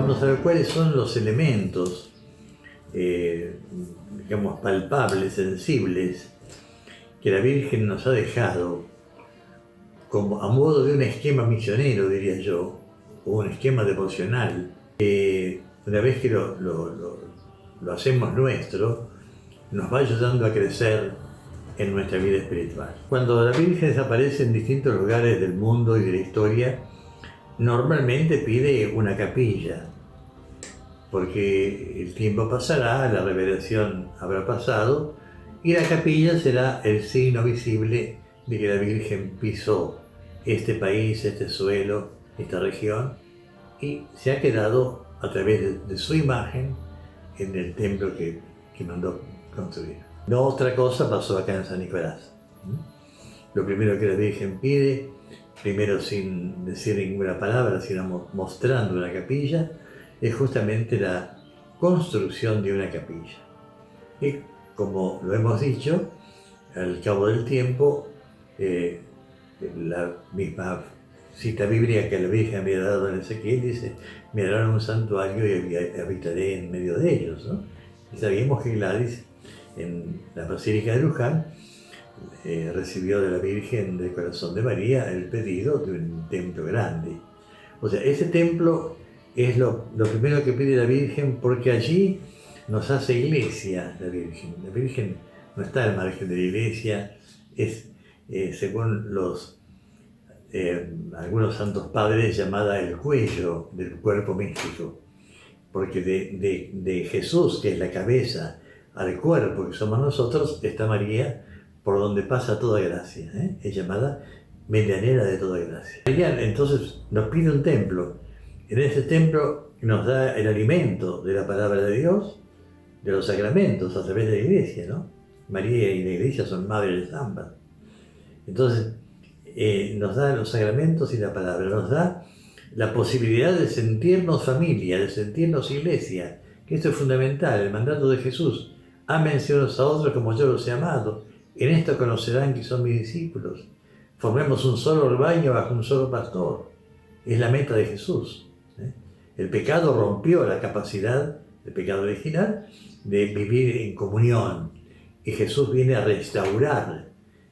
vamos a ver cuáles son los elementos, digamos, palpables, sensibles, que la Virgen nos ha dejado como a modo de un esquema misionero, diría yo, o un esquema devocional. Una vez que lo hacemos nuestro, nos va ayudando a crecer en nuestra vida espiritual. Cuando la Virgen desaparece en distintos lugares del mundo y de la historia, normalmente pide una capilla, porque el tiempo pasará, la revelación habrá pasado, y la capilla será el signo visible de que la Virgen pisó este país, este suelo, esta región, y se ha quedado a través de su imagen en el templo que mandó construir. No otra cosa pasó acá en San Nicolás. Lo primero que la Virgen pide, primero sin decir ninguna palabra, sino mostrando una capilla, es justamente la construcción de una capilla. Y como lo hemos dicho, al cabo del tiempo, la misma cita bíblica que la Virgen había dado en Ezequiel dice: me darán un santuario y habitaré en medio de ellos, ¿no? Y sabíamos que Gladys, en la Basílica de Luján, recibió de la Virgen del Corazón de María el pedido de un templo grande. O sea, ese templo es lo primero que pide la Virgen, porque allí nos hace iglesia la Virgen. La Virgen no está al margen de la iglesia, es, según algunos santos padres, llamada el cuello del cuerpo místico, porque de Jesús, que es la cabeza, al cuerpo que somos nosotros, está María, por donde pasa toda gracia, es llamada medianera de toda gracia. María entonces nos pide un templo. En ese templo nos da el alimento de la palabra de Dios, de los sacramentos a través de la iglesia, ¿no? María y la iglesia son madres de ambas. Entonces nos da los sacramentos y la palabra, nos da la posibilidad de sentirnos familia, de sentirnos iglesia, que esto es fundamental, el mandato de Jesús: ámense unos a otros como yo los he amado, en esto conocerán que son mis discípulos. Formemos un solo rebaño bajo un solo pastor. Es la meta de Jesús. El pecado rompió la capacidad, el pecado original, de vivir en comunión, y Jesús viene a restaurar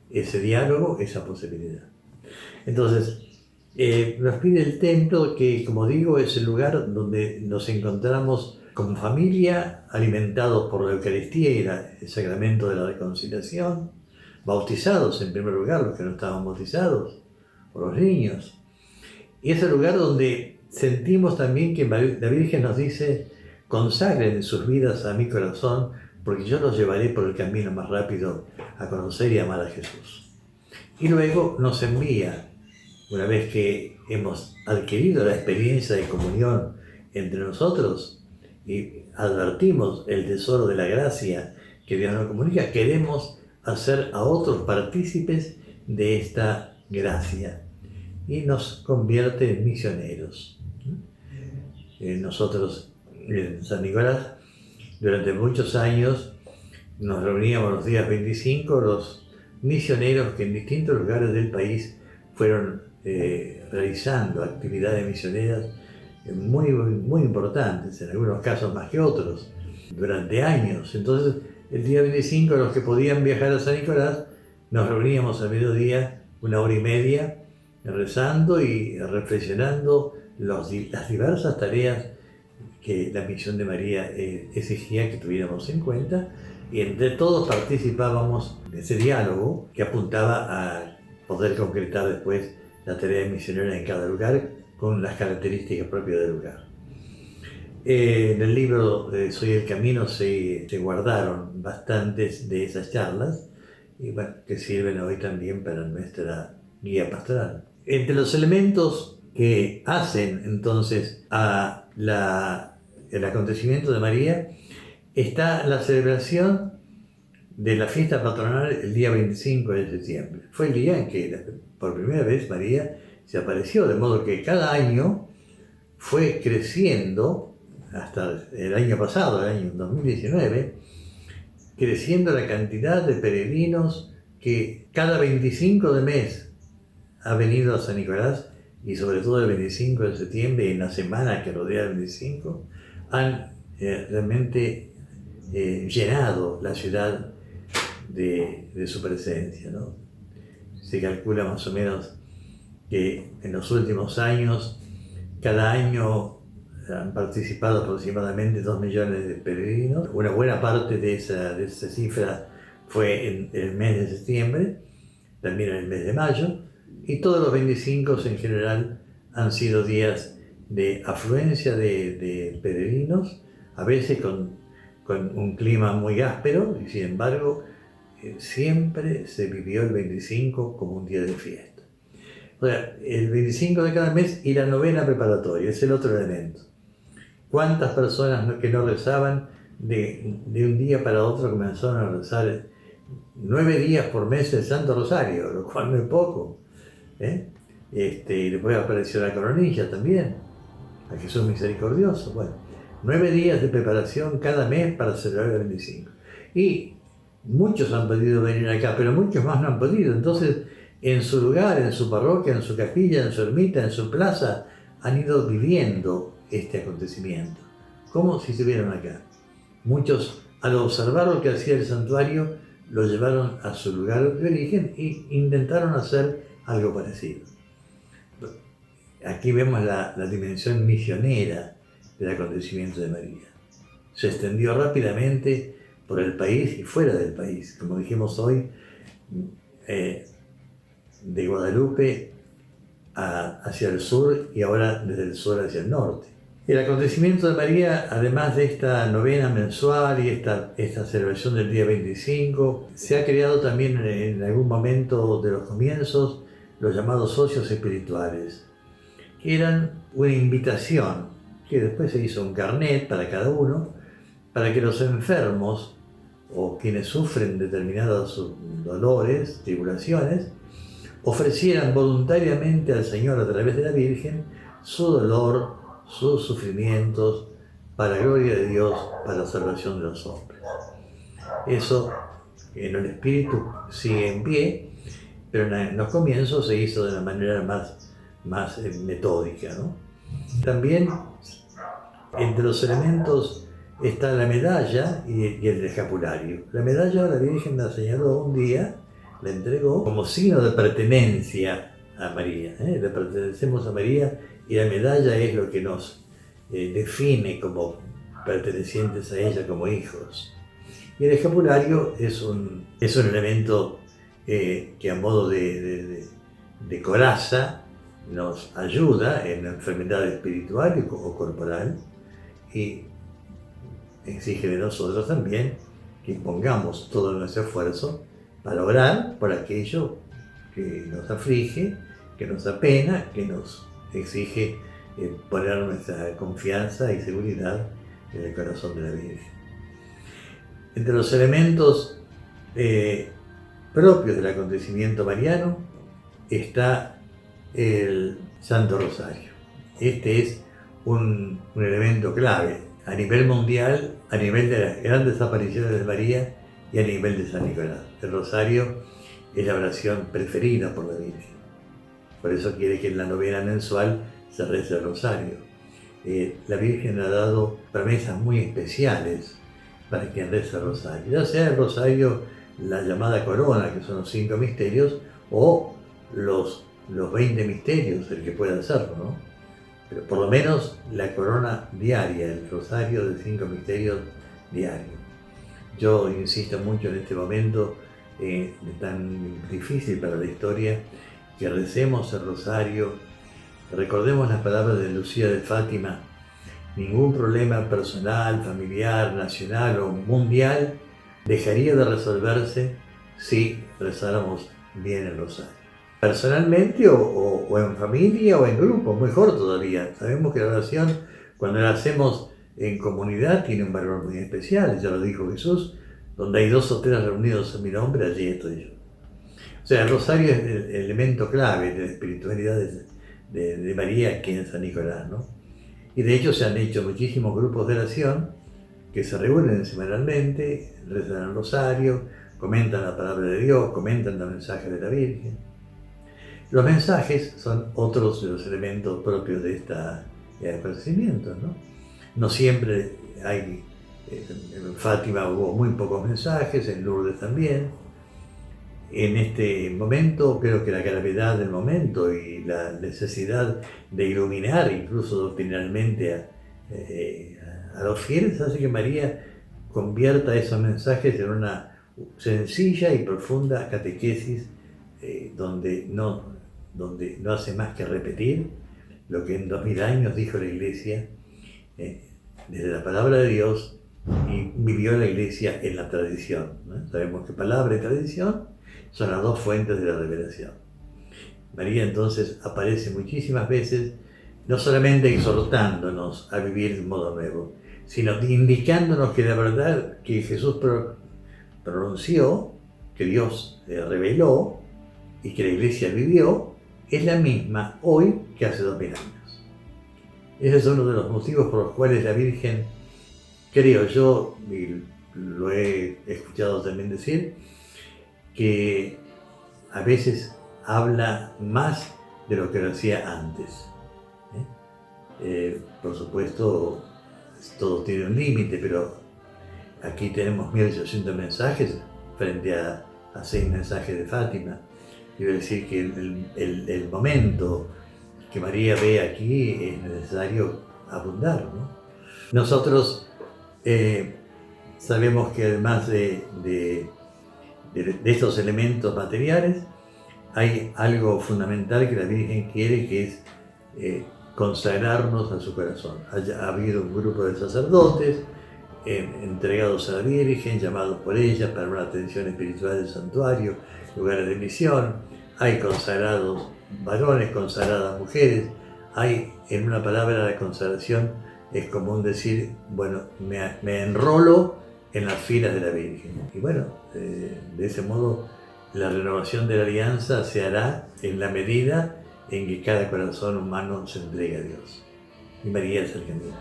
ese diálogo, esa posibilidad. Entonces, nos pide el templo, que, como digo, es el lugar donde nos encontramos como familia, alimentados por la Eucaristía y el sacramento de la reconciliación, bautizados en primer lugar, los que no estaban bautizados, por los niños. Y es el lugar donde sentimos también que la Virgen nos dice: consagren sus vidas a mi corazón, porque yo los llevaré por el camino más rápido a conocer y amar a Jesús. Y luego nos envía, una vez que hemos adquirido la experiencia de comunión entre nosotros y advertimos el tesoro de la gracia que Dios nos comunica, queremos hacer a otros partícipes de esta gracia, y nos convierte en misioneros. Nosotros en San Nicolás, durante muchos años, nos reuníamos los días 25, los misioneros que en distintos lugares del país fueron realizando actividades misioneras muy importantes, en algunos casos más que otros, durante años. Entonces, el día 25, los que podían viajar a San Nicolás, nos reuníamos a mediodía, 1 hora y media, rezando y reflexionando las diversas tareas que la misión de María exigía que tuviéramos en cuenta, y entre todos participábamos de ese diálogo que apuntaba a poder concretar después la tarea misionera en cada lugar con las características propias del lugar. En el libro Soy el Camino se guardaron bastantes de esas charlas, y bueno, que sirven hoy también para nuestra guía pastoral. Entre los elementos que hacen entonces el acontecimiento de María está la celebración de la fiesta patronal el día 25 de septiembre. Fue el día en que por primera vez María se apareció, de modo que cada año fue creciendo, hasta el año pasado, el año 2019, creciendo la cantidad de peregrinos que cada 25 de mes ha venido a San Nicolás y sobre todo el 25 de septiembre y en la semana que rodea el 25, han realmente llenado la ciudad de su presencia, ¿no? Se calcula más o menos que en los últimos años, cada año han participado aproximadamente 2 millones de peregrinos. Una buena parte de esa cifra fue en el mes de septiembre, también en el mes de mayo, y todos los 25 en general han sido días de afluencia de peregrinos, a veces con un clima muy áspero, y sin embargo siempre se vivió el 25 como un día de fiesta. O sea, el 25 de cada mes y la novena preparatoria es el otro elemento. ¿Cuántas personas que no rezaban de un día para otro comenzaron a rezar 9 días por mes el Santo Rosario, lo cual no es poco? Y después apareció la coronilla también, a Jesús Misericordioso. Bueno, 9 días de preparación cada mes para celebrar el 25. Y muchos han podido venir acá, pero muchos más no han podido. Entonces, en su lugar, en su parroquia, en su capilla, en su ermita, en su plaza, han ido viviendo este acontecimiento, como si estuvieran acá. Muchos, al observar lo que hacía el santuario, lo llevaron a su lugar de origen e intentaron hacer algo parecido. Aquí vemos la dimensión misionera del acontecimiento de María. Se extendió rápidamente por el país y fuera del país, como dijimos hoy, de Guadalupe hacia el sur y ahora desde el sur hacia el norte. El acontecimiento de María, además de esta novena mensual y esta celebración del día 25, se ha creado también en algún momento de los comienzos los llamados socios espirituales, que eran una invitación, que después se hizo un carnet para cada uno, para que los enfermos o quienes sufren determinados dolores, tribulaciones, ofrecieran voluntariamente al Señor a través de la Virgen su dolor, sus sufrimientos, para la gloria de Dios, para la salvación de los hombres. Eso en el espíritu sigue en pie, pero en los comienzos se hizo de una manera más metódica, ¿no? También entre los elementos está la medalla y el escapulario. La medalla la Virgen la señaló un día, la entregó como signo de pertenencia a María. Le pertenecemos a María y la medalla es lo que nos define como pertenecientes a ella como hijos. Y el escapulario es un elemento que a modo de coraza nos ayuda en la enfermedad espiritual o corporal y exige de nosotros también que pongamos todo nuestro esfuerzo para orar por aquello que nos aflige, que nos apena, que nos exige poner nuestra confianza y seguridad en el corazón de la Virgen. Entre los elementos propios del acontecimiento mariano está el Santo Rosario. Este es un elemento clave a nivel mundial, a nivel de las grandes apariciones de María y a nivel de San Nicolás. El Rosario es la oración preferida por la Virgen. Por eso quiere que en la novena mensual se rece el Rosario. La Virgen ha dado promesas muy especiales para quien reza el Rosario. Ya sea el Rosario, la llamada corona, que son los 5 misterios, o los 20 misterios, el que pueda hacerlo, ¿no? Pero por lo menos la corona diaria, el Rosario de 5 misterios diario. Yo insisto mucho en este momento tan difícil para la historia, que recemos el Rosario, recordemos las palabras de Lucía de Fátima: ningún problema personal, familiar, nacional o mundial dejaría de resolverse si rezáramos bien el Rosario. Personalmente o en familia o en grupo, mejor todavía. Sabemos que la oración, cuando la hacemos en comunidad, tiene un valor muy especial, ya lo dijo Jesús: donde hay 2 o 3 reunidos en mi nombre, allí estoy yo. O sea, el Rosario es el elemento clave de la espiritualidad de María aquí en San Nicolás, ¿no? Y de hecho se han hecho muchísimos grupos de oración que se reúnen semanalmente, rezan el Rosario, comentan la palabra de Dios, comentan los mensajes de la Virgen. Los mensajes son otros de los elementos propios de esta acontecimiento, ¿no? No siempre hay, en Fátima hubo muy pocos mensajes, en Lourdes también. En este momento creo que la gravedad del momento y la necesidad de iluminar incluso doctrinalmente a los fieles hace que María convierta esos mensajes en una sencilla y profunda catequesis donde no hace más que repetir lo que en 2000 años dijo la Iglesia desde la palabra de Dios, y vivió la Iglesia en la tradición, ¿no? Sabemos que palabra y tradición son las dos fuentes de la revelación. María entonces aparece muchísimas veces, no solamente exhortándonos a vivir de modo nuevo, sino indicándonos que la verdad que Jesús pronunció, que Dios reveló y que la Iglesia vivió, es la misma hoy que hace 2000 años. Ese es uno de los motivos por los cuales la Virgen, creo yo, y lo he escuchado también decir, que a veces habla más de lo que lo hacía antes. Por supuesto, todo tiene un límite, pero aquí tenemos 1800 mensajes frente a 6 mensajes de Fátima. Quiero decir que el momento que María ve aquí es necesario abundar, ¿no? Nosotros sabemos que además de estos elementos materiales, hay algo fundamental que la Virgen quiere, que es consagrarnos a su corazón. Ha habido un grupo de sacerdotes entregados a la Virgen, llamados por ella para una atención espiritual del santuario, lugares de misión. Hay consagrados varones, consagradas mujeres. Hay, en una palabra, la consagración es común decir, bueno, me enrolo en las filas de la Virgen. Y bueno, de ese modo la renovación de la alianza se hará en la medida en que cada corazón humano se entregue a Dios. Y María es el camino.